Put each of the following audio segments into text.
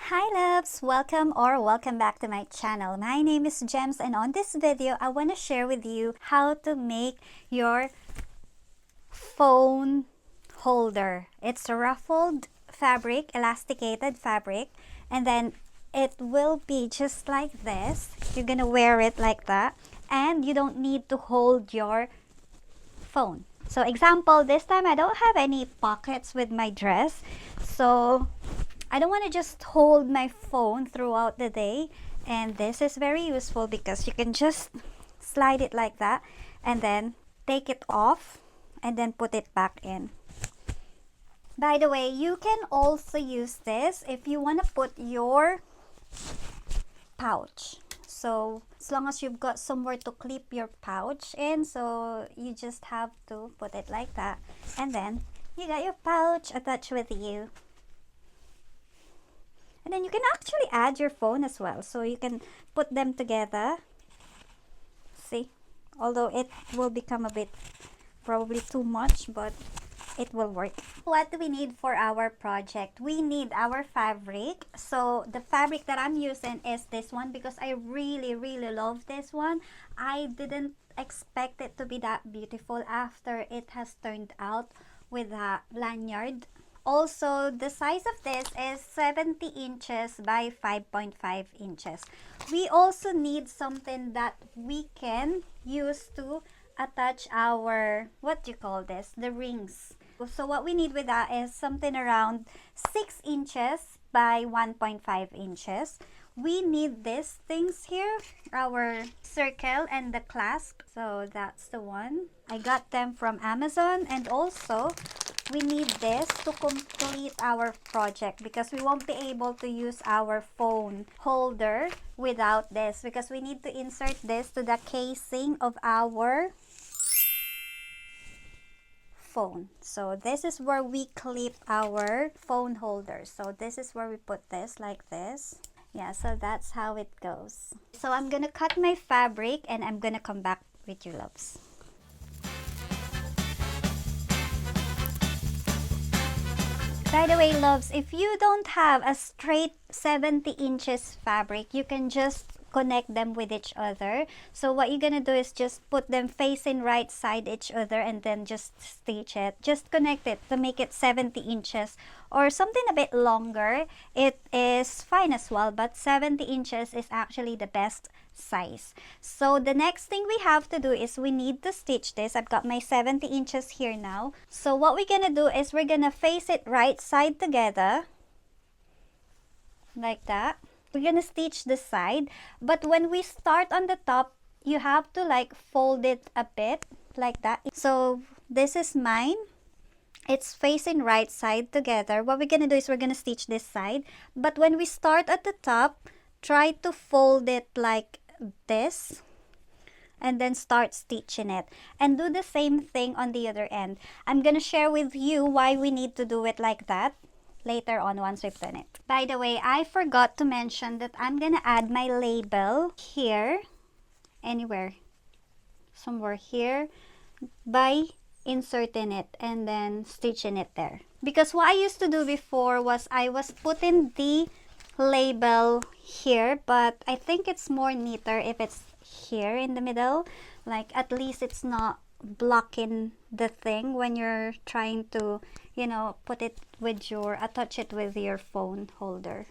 Hi loves! Welcome back to my channel. My name is Jhems, and on this video I want to share with you how to make your phone holder. It's a ruffled fabric, elasticated fabric, and then it will be just like this. You're gonna wear it like that, and you don't need to hold your phone. So example, this time I don't have any pockets with my dress, so I don't want to just hold my phone throughout the day, and this is very useful because you can just slide it like that and then take it off and then put it back in. By the way, you can also use this if you want to put your pouch. So as long as you've got somewhere to clip your pouch in, so you just have to put it like that, and then you got your pouch attached with you. And then you can actually add your phone as well, so you can put them together. See, although it will become a bit probably too much, but it will work. What do we need for our project? We need our fabric. So the fabric that I'm using is this one because I really love this one. I didn't expect it to be that beautiful after it has turned out with a lanyard. Also, the size of this is 70 inches by 5.5 inches. We also need something that we can use to attach our, what do you call this? The rings. So what we need with that is something around 6 inches by 1.5 inches. We need these things here, our circle and the clasp. So that's the one. I got them from Amazon, and also we need this to complete our project because we won't be able to use our phone holder without this, because we need to insert this to the casing of our phone. So this is where we clip our phone holder. So this is where we put this like this. Yeah, so that's how it goes. So I'm gonna cut my fabric and I'm gonna come back with you loves. By the way loves, if you don't have a straight 70 inches fabric, you can just connect them with each other. So what you're gonna do is just put them facing right side each other and then just stitch it. Just connect it to make it 70 inches or something a bit longer. It is fine as well, but 70 inches is actually the best size. So the next thing we have to do is we need to stitch this. I've got my 70 inches here now. So what we're gonna do is we're gonna face it right side together like that. We're gonna stitch the side, but when we start on the top, you have to like fold it a bit like that. So this is mine. It's facing right side together. What we're gonna do is we're gonna stitch this side, but when we start at the top, try to fold it like this and then start stitching it, and do the same thing on the other end. I'm gonna share with you why we need to do it like that later on once we've done it. By the way, I forgot to mention that I'm gonna add my label here, anywhere, somewhere here, by inserting it and then stitching it there. Because what I used to do before was I was putting the label here, but I think it's more neater if it's here in the middle, like at least it's not blocking the thing when you're trying to, you know, put it with your, attach it with your phone holder.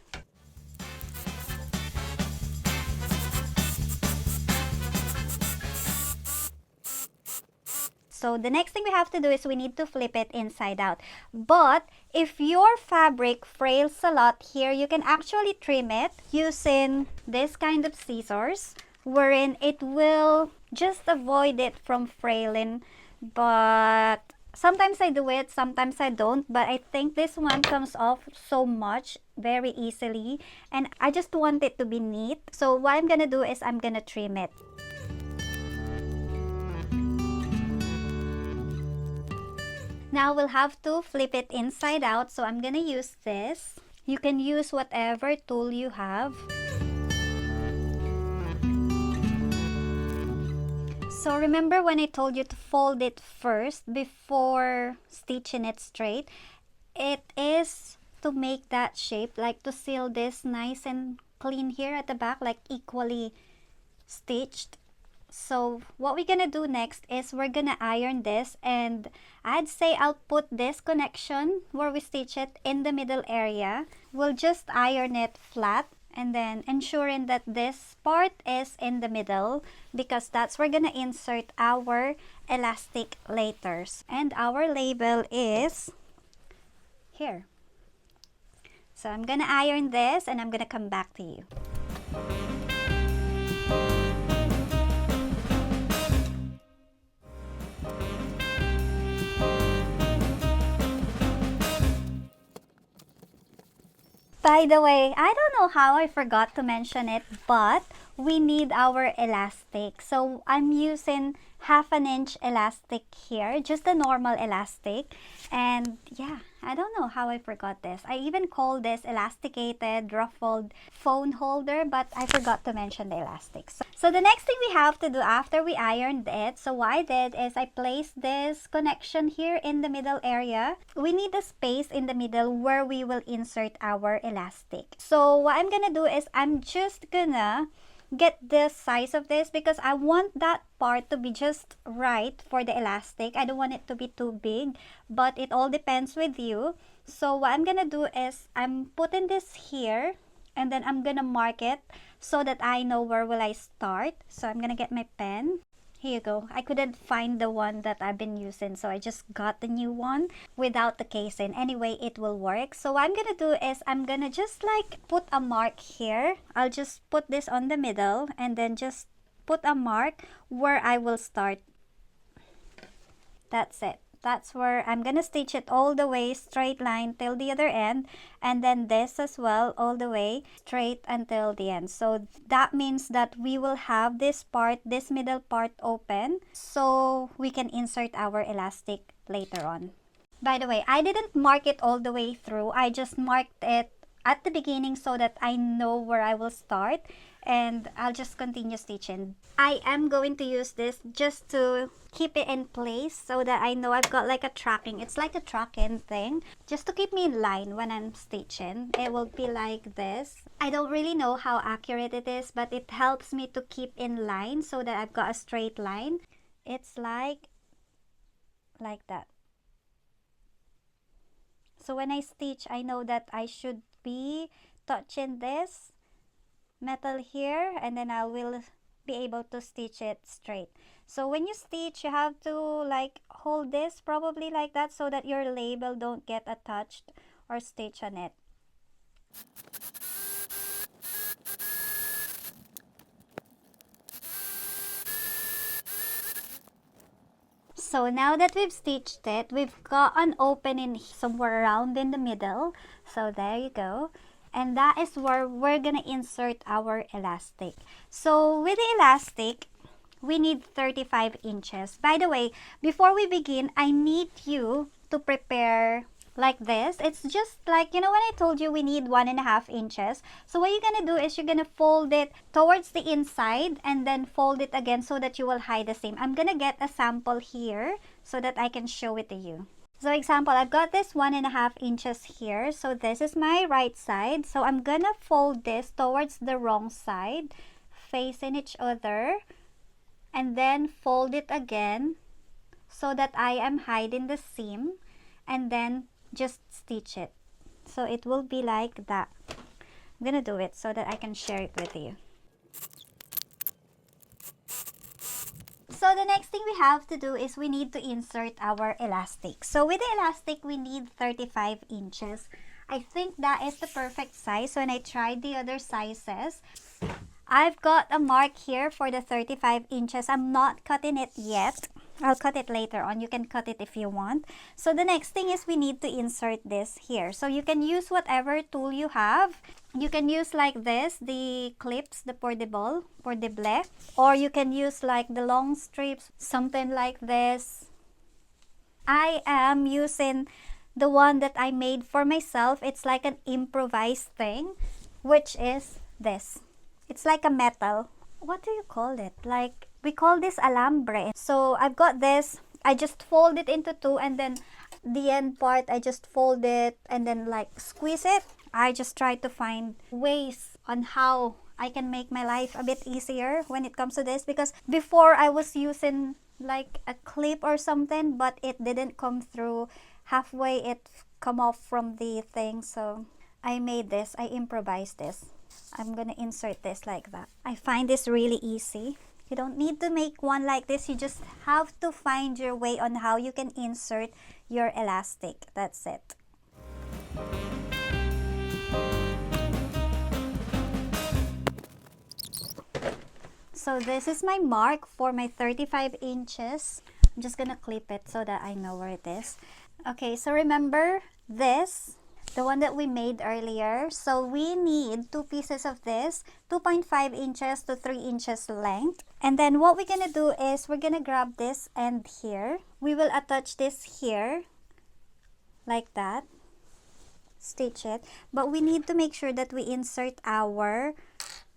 So the next thing we have to do is we need to flip it inside out. But if your fabric frails a lot here, you can actually trim it using this kind of scissors, wherein it will just avoid it from frailing. But sometimes I do it, sometimes I don't, but I think this one comes off so much very easily, and I just want it to be neat. So what I'm gonna do is I'm gonna trim it. Now we'll have to flip it inside out, so I'm gonna use this. You can use whatever tool you have. So remember when I told you to fold it first before stitching it straight? It is to make that shape, like to seal this nice and clean here at the back, like equally stitched. So what we're gonna do next is we're gonna iron this, and I'd say I'll put this connection where we stitch it in the middle area. We'll just iron it flat, and then ensuring that this part is in the middle, because that's where we're gonna insert our elastic later. And our label is here. So I'm gonna iron this and I'm gonna come back to you. By the way, I don't know how I forgot to mention it, but we need our elastic. So I'm using 1/2 inch elastic here, just the normal elastic. And yeah, I don't know how I forgot this. I even call this elasticated ruffled phone holder, but I forgot to mention the elastic. So the next thing we have to do after we ironed it, so what I did is I placed this connection here in the middle area. We need a space in the middle where we will insert our elastic. So what I'm gonna do is I'm just gonna get the size of this, because I want that part to be just right for the elastic. I don't want it to be too big, but it all depends with you. So what I'm gonna do is I'm putting this here, and then I'm gonna mark it so that I know where will I start. So I'm gonna get my pen. Here you go. I couldn't find the one that I've been using, so I just got the new one without the casing. Anyway, it will work. So what I'm gonna do is I'm gonna just like put a mark here. I'll just put this on the middle and then just put a mark where I will start. That's it. That's where I'm gonna stitch it all the way straight line till the other end, and then this as well all the way straight until the end. So that means that we will have this part, this middle part open, so we can insert our elastic later on. By the way, I didn't mark it all the way through. I just marked it at the beginning so that I know where I will start, and I'll just continue stitching. I am going to use this just to keep it in place so that I know I've got like a tracking. It's like a tracking thing just to keep me in line when I'm stitching. It will be like this. I don't really know how accurate it is, but it helps me to keep in line so that I've got a straight line. It's like that. So when I stitch, I know that I should be touching this metal here, and then I will be able to stitch it straight. So when you stitch, you have to like hold this probably like that so that your label don't get attached or stitch on it. So now that we've stitched it, we've got an opening somewhere around in the middle. So there you go. And that is where we're gonna insert our elastic. So with the elastic, we need 35 inches. By the way, before we begin, I need you to prepare like this. It's just like, you know, when I told you we need 1.5 inches. So what you're gonna do is you're gonna fold it towards the inside and then fold it again so that you will hide the seam. I'm gonna get a sample here so that I can show it to you. So example, I've got this 1.5 inches here. So this is my right side. So I'm gonna fold this towards the wrong side, facing each other, and then fold it again so that I am hiding the seam, and then just stitch it. So it will be like that. I'm gonna do it so that I can share it with you. So the next thing we have to do is we need to insert our elastic. So with the elastic, we need 35 inches. I think that is the perfect size. When I tried the other sizes, I've got a mark here for the 35 inches. I'm not cutting it yet. I'll cut it later on. You can cut it if you want. So the next thing is we need to insert this here. So you can use whatever tool you have. You can use like this, the clips, the portable, or you can use like the long strips, something like this. I am using the one that I made for myself. It's like an improvised thing, which is this. It's like a metal. What do you call it? Like, we call this alambre. So I've got this I just fold it into two, and then the end part I just fold it and then like squeeze it. I just try to find ways on how I can make my life a bit easier when it comes to this, because before I was using like a clip or something, but it didn't come through. Halfway it come off from the thing, so I made this. I improvised this. I'm gonna insert this like that. I find this really easy. You don't need to make one like this. You just have to find your way on how you can insert your elastic. That's it. So this is my mark for my 35 inches. I'm just gonna clip it so that I know where it is. Okay, so remember this, the one that we made earlier. So we need 2 pieces of this, 2.5 inches to 3 inches length. And then what we're gonna do is we're gonna grab this end here. We will attach this here like that, stitch it, but we need to make sure that we insert our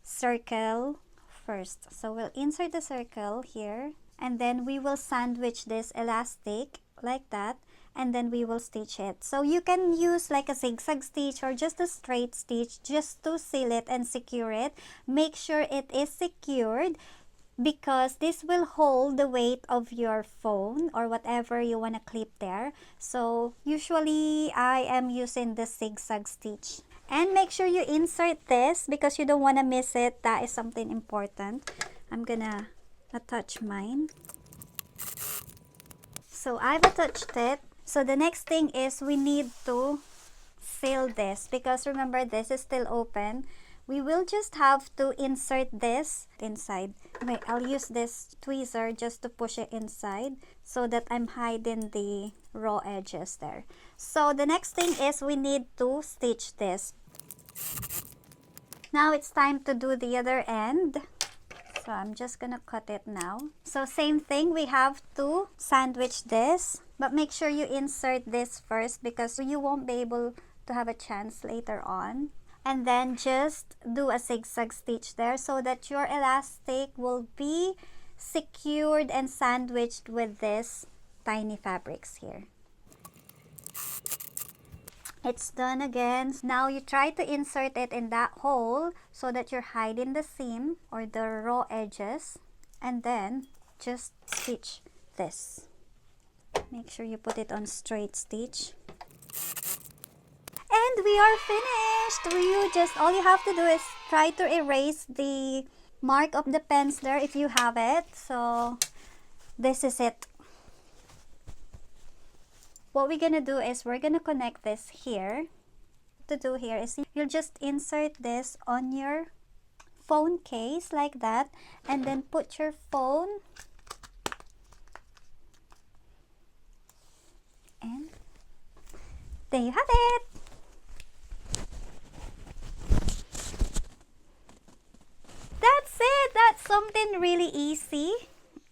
circle first. So we'll insert the circle here, and then we will sandwich this elastic like that, and then we will stitch it. So you can use like a zigzag stitch or just a straight stitch just to seal it and secure it. Make sure it is secured, because this will hold the weight of your phone or whatever you want to clip there. So usually I am using the zigzag stitch. And make sure you insert this because you don't want to miss it. That is something important. I'm gonna attach mine. So I've attached it. So the next thing is we need to seal this, because remember this is still open. We will just have to insert this inside. Wait, I'll use this tweezer just to push it inside so that I'm hiding the raw edges there. So the next thing is we need to stitch this. Now it's time to do the other end. So I'm just gonna cut it now. So same thing, we have to sandwich this, but make sure you insert this first because you won't be able to have a chance later on. And then just do a zigzag stitch there so that your elastic will be secured and sandwiched with this tiny fabrics here. It's done again. Now you try to insert it in that hole so that you're hiding the seam or the raw edges, and then just stitch this. Make sure you put it on straight stitch. And we are finished. All you have to do is try to erase the mark of the pens there if you have it. So this is it. What we're gonna do is we're gonna connect this here. What to do here is you'll just insert this on your phone case like that, and then put your phone, and there you have it. That's it. That's something really easy,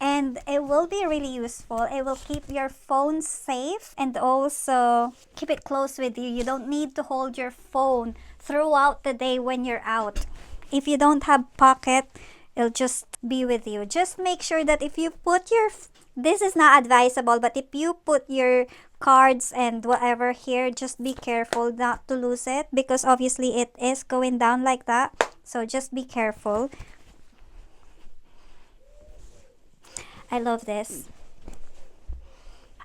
and it will be really useful. It will keep your phone safe and also keep it close with you. You don't need to hold your phone throughout the day when you're out. If you don't have pocket, it'll just be with you. Just make sure that if you put your, this is not advisable, but if you put your cards and whatever here, just be careful not to lose it, because obviously it is going down like that. So just be careful. I love this.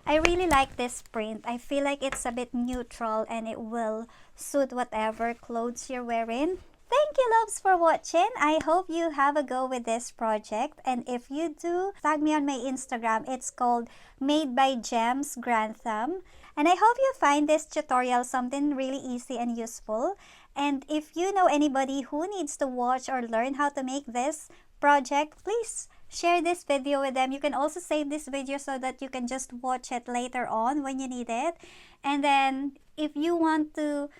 I really like this print. I feel like it's a bit neutral and it will suit whatever clothes you're wearing. Thank you, loves, for watching. I hope you have a go with this project. And if you do, tag me on my Instagram. It's called madebyjemsgrantham. And I hope you find this tutorial something really easy and useful. And if you know anybody who needs to watch or learn how to make this project, please share this video with them. You can also save this video so that you can just watch it later on when you need it. And then if you want to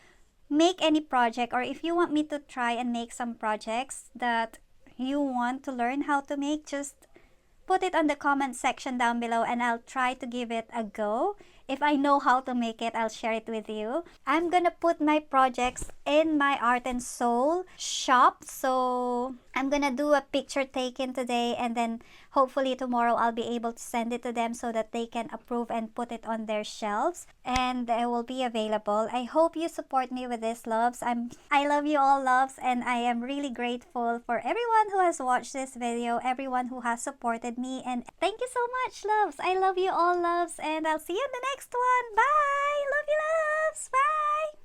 make any project, or if you want me to try and make some projects that you want to learn how to make, just put it on the comment section down below and I'll try to give it a go. If I know how to make it, I'll share it with you. I'm gonna put my projects in my Art and Soul shop. So I'm gonna do a picture taken today, and then hopefully tomorrow I'll be able to send it to them so that they can approve and put it on their shelves, and it will be available. I hope you support me with this, loves. I love you all, loves, and I am really grateful for everyone who has watched this video, everyone who has supported me, and thank you so much, loves. I love you all, loves, and I'll see you in the next one. Bye. Love you, loves. Bye.